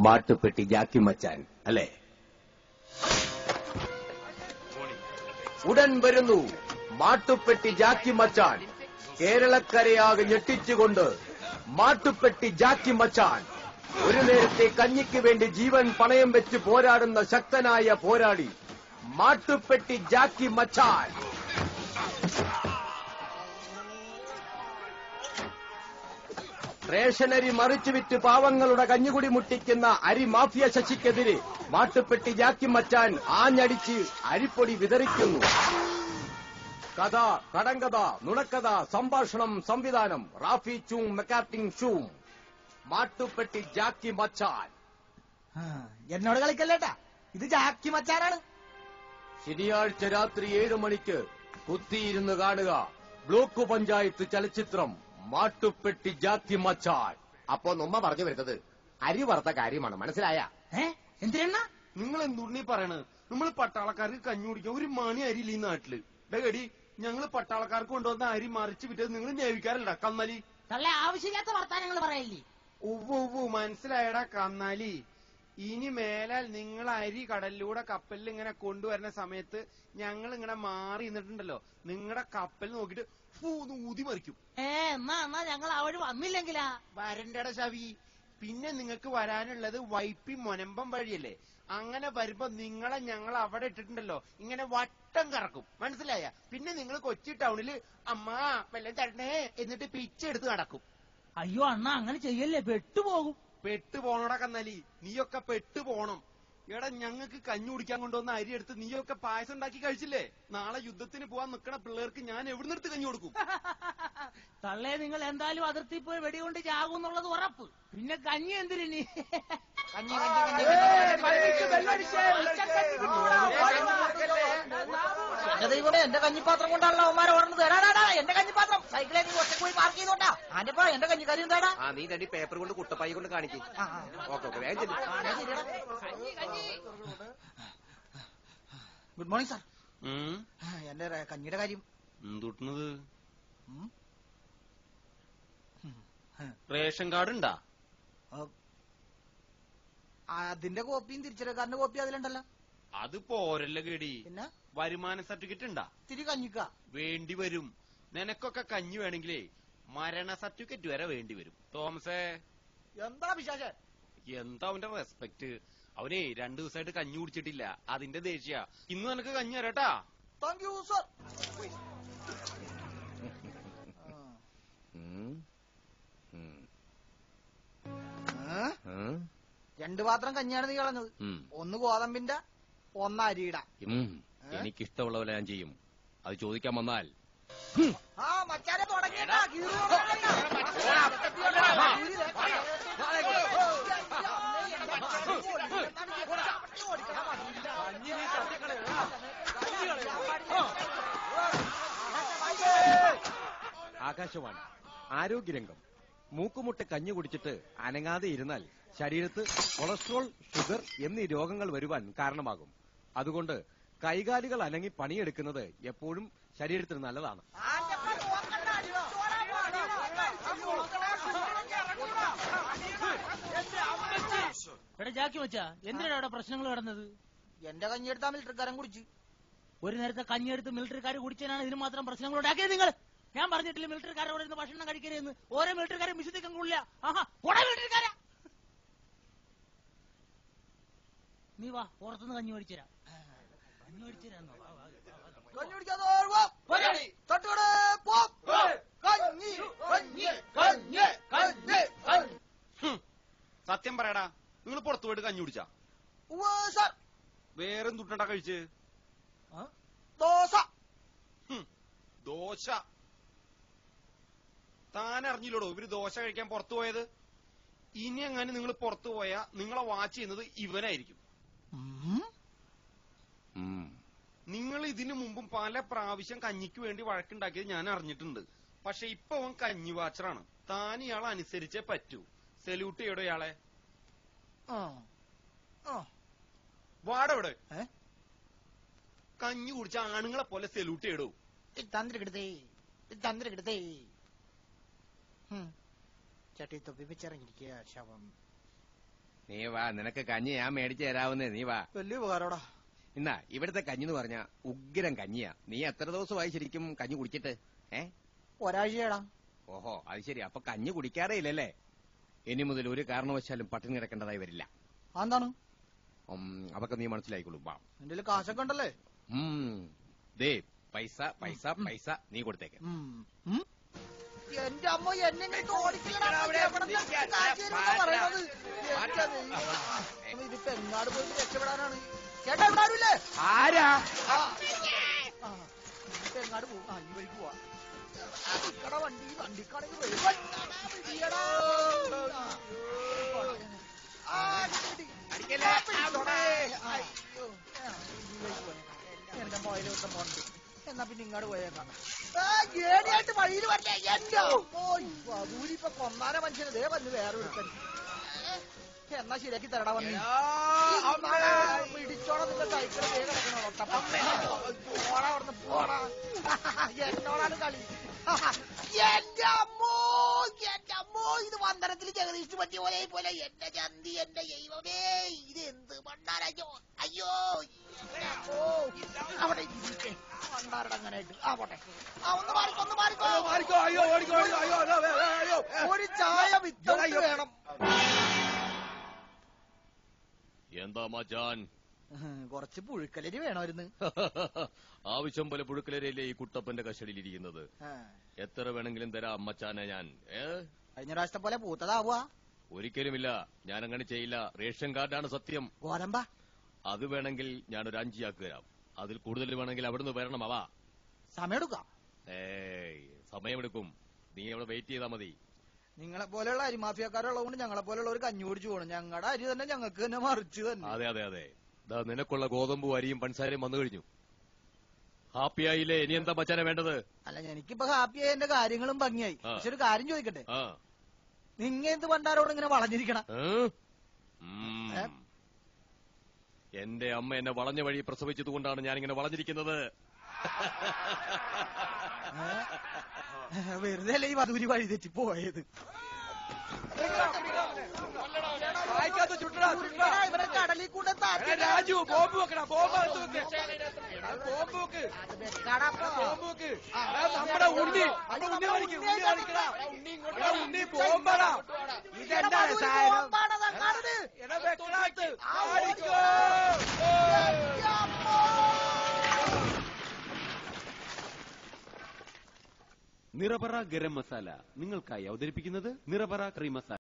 മാട്ടുപ്പെട്ടി ജാക്കി മച്ചാൻ അല്ലേ? ഉടൻ വരുന്നു മാട്ടുപ്പെട്ടി ജാക്കി മച്ചാൻ. കേരളക്കരയാകെ ഞെട്ടിച്ചുകൊണ്ട് മാട്ടുപ്പെട്ടി ജാക്കി മച്ചാൻ. ഒരു നേരത്തെ കഞ്ഞിക്ക് വേണ്ടി ജീവൻ പണയം വെച്ച് പോരാടുന്ന ശക്തനായ പോരാളി മാട്ടുപ്പെട്ടി ജാക്കി മച്ചാൻ. റേഷനരി മറിച്ചു വിറ്റ് പാവങ്ങളുടെ കഞ്ഞുകുടി മുട്ടിക്കുന്ന അരി മാഫിയ ശശിക്കെതിരെ മാട്ടുപ്പെട്ടി ജാക്കി മച്ചാൻ ആഞ്ഞടിച്ച് അരിപ്പൊടി വിതറിക്കുന്നു. കഥ, കടങ്കഥ, നുണക്കഥ, സംഭാഷണം, സംവിധാനം റാഫി ചൂം, മെക്കാർട്ടിംഗ് ഷൂം. മാട്ടുപ്പെട്ടി ജാക്കി മച്ചാൻ. എന്നോട് കളിക്കല്ലേട്ടാ, ഇത് ജാക്കി മച്ചാനാണ്. ശനിയാഴ്ച രാത്രി 7 മണിക്ക് കുത്തിയിരുന്ന് കാണുക ബ്ലോക്ക് പഞ്ചായത്ത് ചലച്ചിത്രം മാട്ടുപ്പെട്ടി ജാക്കി മച്ചാൻ. അപ്പൊ നമ്മ പറഞ്ഞു വരുന്നത് അരി വറുത്ത കാര്യമാണ്, മനസ്സിലായ? എന്തിനാ നിങ്ങൾ എന്തുണ്ണി പറയണത്? നമ്മൾ പട്ടാളക്കാർക്ക് കഞ്ഞി കുടിക്കാൻ ഒരു മണി അരിയില്ല ഈ നാട്ടില്. ഡേടി, ഞങ്ങള് പട്ടാളക്കാർക്ക് കൊണ്ടുവന്ന അരി മറിച്ച് വിറ്റത് നിങ്ങൾ നേവിക്കാരല്ല കന്നാലി. നല്ല ആവശ്യമില്ലാത്ത വർത്താനങ്ങൾ പറയല്ലേ. ഉവ്വ് മനസ്സിലായടാ കന്നാലി. ഇനി മേലാൽ നിങ്ങൾ അരി കടലിലൂടെ കപ്പലിൽ ഇങ്ങനെ കൊണ്ടുവരുന്ന സമയത്ത് ഞങ്ങൾ ഇങ്ങനെ മാറി നിന്നിട്ടുണ്ടല്ലോ, നിങ്ങളുടെ കപ്പൽ നോക്കിട്ട് ഊതി മറിക്കും. എന്നാ ഞങ്ങൾ അവിടെ വന്നില്ലെങ്കിലാ? വരണ്ടട ശവി. പിന്നെ നിങ്ങൾക്ക് വരാനുള്ളത് വൈപ്പി മൊനമ്പം വഴിയല്ലേ. അങ്ങനെ വരുമ്പോ നിങ്ങളെ ഞങ്ങൾ അവിടെ ഇട്ടിട്ടുണ്ടല്ലോ, ഇങ്ങനെ വട്ടം കറക്കും, മനസ്സിലായ? പിന്നെ നിങ്ങൾ കൊച്ചി ടൗണില് അമ്മാ വല്ലതും തരണേ എന്നിട്ട് പിച്ചെടുത്ത് നടക്കും. അയ്യോ അണ്ണാ, അങ്ങനെ ചെയ്യല്ലേ, പെട്ടുപോകും. പെട്ടുപോണോടാ കന്നാലി, നീയൊക്കെ പെട്ടുപോണം. എടാ, ഞങ്ങൾക്ക് കഞ്ഞി കുടിക്കാൻ കൊണ്ടുവന്ന അരി എടുത്ത് നീയൊക്കെ പായസം ഉണ്ടാക്കി കഴിച്ചില്ലേ? നാളെ യുദ്ധത്തിന് പോവാൻ നിക്കണ പിള്ളേർക്ക് ഞാൻ എവിടുന്നെടുത്ത് കഞ്ഞി കൊടുക്കും? തള്ളേ, നിങ്ങൾ എന്തായാലും അതിർത്തി പോയി വെടികൊണ്ട് ചാകും എന്നുള്ളത് ഉറപ്പ്. പിന്നെ കഞ്ഞി എന്തിനി? ദൈവമേ, എന്റെ കഞ്ഞിപ്പാത്രം കൊണ്ടാണല്ലോ അവന്മാരെ ഓടുന്നത്. എന്റെ കഞ്ഞിപ്പാത്രം സൈക്കിളെ നീ ഒറ്റ പോയി പാർക്ക് ചെയ്തോട്ടാ. ആന്റെപ്പാ, എന്റെ കഞ്ഞിക്കറി എന്താടാ? നീ തടി പേപ്പർ കൊണ്ട് കുട്ടപ്പായി കൊണ്ട് കാണിക്കും. Good morning sir. എന്റെ കഞ്ഞിയുടെ കാര്യം എന്തുട്ടണത്? റേഷൻ കാർഡ് ഉണ്ടാ? അതിന്റെ കോപ്പിയും തിരിച്ചറിയക്കാരന്റെ കോപ്പി അതിലുണ്ടല്ലോ. അത് പോരല്ല കേടി. പിന്നെ വരുമാന സർട്ടിഫിക്കറ്റ് ഉണ്ടാ? തിരി കഞ്ഞിക്ക വേണ്ടി വരും. നിനക്കൊക്കെ കഞ്ഞി വേണമെങ്കിലേ മരണ സർട്ടിഫിക്കറ്റ് വരെ വേണ്ടി വരും. തോമസേ, എന്താ വിശേഷം? എന്താ അവന്റെ റെസ്പെക്ട്? അവനെ 2 ദിവസമായിട്ട് കഞ്ഞി കുടിച്ചിട്ടില്ല, അതിന്റെ ദേഷ്യ. ഇന്ന് നിനക്ക് കഞ്ഞി തരാട്ടാ. Thank you sir. 2 പാത്രം കഞ്ഞിയാണ് നീ കളഞ്ഞത്. ഒന്ന് ഗോതമ്പിന്റെ, ഒന്ന് അരിയുടെ. എനിക്കിഷ്ടമുള്ള പോലെ ഞാൻ ചെയ്യും. അത് ചോദിക്കാൻ വന്നാൽ മച്ചാനെ തുടങ്ങിയിട്ടാ. ആകാശവാണി ആരോഗ്യരംഗം. മൂക്കുമുട്ട കഞ്ഞി കുടിച്ചിട്ട് അനങ്ങാതെ ഇരുന്നാൽ ശരീരത്ത് കൊളസ്ട്രോൾ, ഷുഗർ എന്നീ രോഗങ്ങൾ വരുവാൻ കാരണമാകും. അതുകൊണ്ട് കൈകാലുകൾ അനങ്ങി പണിയെടുക്കുന്നത് എപ്പോഴും ശരീരത്തിന് നല്ലതാണ്. ജാക്കി മച്ചാ, എന്തിനാണ് അവിടെ പ്രശ്നങ്ങൾ നടന്നത്? എന്റെ കഞ്ഞിയെടുത്താ മിലിറ്ററിക്കാരൻ കുടിച്ചു. ഒരു നേരത്തെ കഞ്ഞിയെടുത്ത് മിലിറ്ററിക്കാർ കുടിച്ചതിനാണ് ഇതിന് മാത്രം പ്രശ്നങ്ങൾ ഉണ്ടാക്കിയത്. നിങ്ങൾ ഞാൻ പറഞ്ഞിട്ടില്ല മിലിറ്ററിക്കാരോട് ഇരുന്ന് ഭക്ഷണം കഴിക്കരുതെന്ന്. ഓരോ മിലിറ്ററിക്കാരും വിശുദ്ധിക്കാൻ കൊള്ളില്ല. മിലിറ്ററിക്കാരാ. നീ വാ, പുറത്തുനിന്ന് കഞ്ഞി മേടിച്ചുതരാം. കഞ്ഞി മേടിച്ചുതരാന്നോ? സത്യം പറയടാ, നിങ്ങൾ പുറത്തു പോയിട്ട് കഞ്ഞി കുടിച്ചാ? വേറെന്തുട്ടാ കഴിച്ച്? ദോശ. താൻ അറിഞ്ഞില്ലോടോ ഇവര് ദോശ കഴിക്കാൻ പുറത്തു പോയത്? ഇനി അങ്ങനെ നിങ്ങൾ പുറത്തു പോയാ നിങ്ങളെ വാച്ച് ചെയ്യുന്നത് ഇവനായിരിക്കും. നിങ്ങൾ ഇതിനു മുമ്പും പല പ്രാവശ്യം കഞ്ഞിക്ക് വേണ്ടി വഴക്കുണ്ടാക്കിയത് ഞാൻ അറിഞ്ഞിട്ടുണ്ട്. പക്ഷെ ഇപ്പൊ അവൻ കഞ്ഞി വാച്ചറാണ്. താൻ ഇയാളെ അനുസരിച്ചേ പറ്റൂ. സല്യൂട്ട് ചെയ്യടോ ഇയാളെ. വാടവിടെ കഞ്ഞി കുടിച്ച ആണുങ്ങളെ പോലെ സല്യൂട്ട് ചെയ്യടോ. ചട്ടി തൊപ്പി വെച്ചിറങ്ങിയിരിക്കുക ശവം. നീ വാ, നിനക്ക് കഞ്ഞി ഞാൻ മേടിച്ചു തരാവുന്നേ, നീ വാ. വലിയ ഉപകാരോടാ. എന്നാ ഇവിടുത്തെ കഞ്ഞി എന്ന് പറഞ്ഞ ഉഗ്രം കഞ്ഞിയാ. നീ എത്ര ദിവസമായി ശരിക്കും കഞ്ഞി കുടിച്ചിട്ട്? ഒരാഴ്ചയാടാ. ഓഹോ, അത് ശരി. അപ്പൊ കഞ്ഞി കുടിക്കാറേ ഇല്ലല്ലേ? ഇനി മുതൽ ഒരു കാരണവശാലും പട്ടിണി കിടക്കേണ്ടതായി വരില്ല. എന്താണ്? അതൊക്കെ നീ മനസ്സിലായിക്കോളും. വാ. എന്റെ കാശൊക്കെ ഉണ്ടല്ലേ? ദേ പൈസ പൈസ പൈസ നീ കൊടുത്തേക്ക്. എന്റെ അമ്മ എന്നെ ഇതിപ്പോ എങ്ങാട് പോയിട്ട് രക്ഷപ്പെടാനാണ്. ചേട്ടാ ഇവിടെ ആരുമില്ലേ? ആരാ? ഇപ്പൊ എങ്ങാട് പോകും? ഈ വഴിക്ക് പോവാ. വണ്ടിക്കാണെങ്കിൽ എന്റെ മോയില് വിട്ട മോണ്ട്. എന്നാ പിന്നെ ഇങ്ങോട്ട് പോയേക്കാം. ഏടിയായിട്ട് വഴിയിൽ വരല്ലേ? എന്റെ ദൂരിപ്പൊ കൊന്നാനെ മനുഷ്യന് ദേ വന്ന് വേറെ ഒരുത്തൻ. എന്നാ ശരിയാക്കി തരടാ വന്നി. പിടിച്ചോണം നിന്റെ സൈക്കിൾ വേഗം പോടാ അവിടുന്ന് പോടാ. എന്നോടാണ് കളി. എന്റെ അമ്മോ ഇത് വന്ദനത്തിൽ ജഗദീഷ് പറ്റിയ പോലെ എന്റെ ചന്തി എന്റെ ദൈവമേ ഇത് എന്ത് മണ്ണാരോ. അയ്യോ അവിടെ മണ്ണാരുടെ അങ്ങനെയായിട്ട് ആവട്ടെ. ഒന്ന് മാറിക്കോ. ഒരു ചായ വിത്തോട്ട് വേണം. എന്താ മച്ചാൻ? കുറച്ച് പുഴുക്കലരി വേണമായിരുന്നു. ആവശ്യം പോലെ പുഴുക്കലരിയല്ലേ ഈ കുട്ടപ്പന്റെ കസ്റ്റഡിയിലിരിക്കുന്നത്. എത്ര വേണമെങ്കിലും തരാം മച്ചാനെ ഞാൻ. കഴിഞ്ഞ പ്രാവശ്യത്തെ പോലെ പൂത്തതാവുക? ഒരിക്കലുമില്ല, ഞാൻ അങ്ങനെ ചെയ്യില്ല. റേഷൻ കാർഡാണ് സത്യം. ഗോതമ്പ? അത് വേണമെങ്കിൽ ഞാനൊരു 5 ചാക്ക് തരാം. അതിൽ കൂടുതൽ വേണമെങ്കിൽ അവിടുന്ന് വരണം. അവ സമയമെടുക്കാം. സമയമെടുക്കും. നീ അവിടെ വെയിറ്റ് ചെയ്താൽ മതി. നിങ്ങളെ പോലെയുള്ള അരിമാഫിയക്കാരുള്ളതുകൊണ്ട് ഞങ്ങളെ പോലെയുള്ള ഒരു കഞ്ഞി കുടിച്ചു പോകണം. ഞങ്ങളുടെ അരി തന്നെ ഞങ്ങൾക്ക് തന്നെ മറിച്ച് തന്നെ. അതെ അതെ അതെ. നിനക്കുള്ള ഗോതമ്പും അരിയും പഞ്ചസാരയും വന്നു കഴിഞ്ഞു. ഹാപ്പിയായില്ലേ? ഇനി എന്താ മച്ചാനെ വേണ്ടത്? അല്ല, എനിക്കിപ്പോ ഹാപ്പിയായി, എന്റെ കാര്യങ്ങളും ഭംഗിയായി. പക്ഷെ ഒരു കാര്യം ചോദിക്കട്ടെ, നിങ്ങ എന്ത് പണ്ടാരോട് ഇങ്ങനെ വളഞ്ഞിരിക്കണം? എന്റെ അമ്മ എന്നെ വളഞ്ഞ വഴി പ്രസവിച്ചത് കൊണ്ടാണ് ഞാനിങ്ങനെ വളഞ്ഞിരിക്കുന്നത്. വെറുതെ അല്ലേ ഈ വധൂരി വഴി തെറ്റി പോയത്? ഇവരെ കടലിൽ കൊണ്ട് രാജു ബോംബ് വെക്കടാ. നമ്മുടെ ഉണ്ണി ഉണ്ണി ബോംബാടാ. ഇതെന്താണ് സാധനം? നിറപറ ഗരം മസാല നിങ്ങൾക്കായി അവതരിപ്പിക്കുന്നത് നിറപറ കറി മസാല.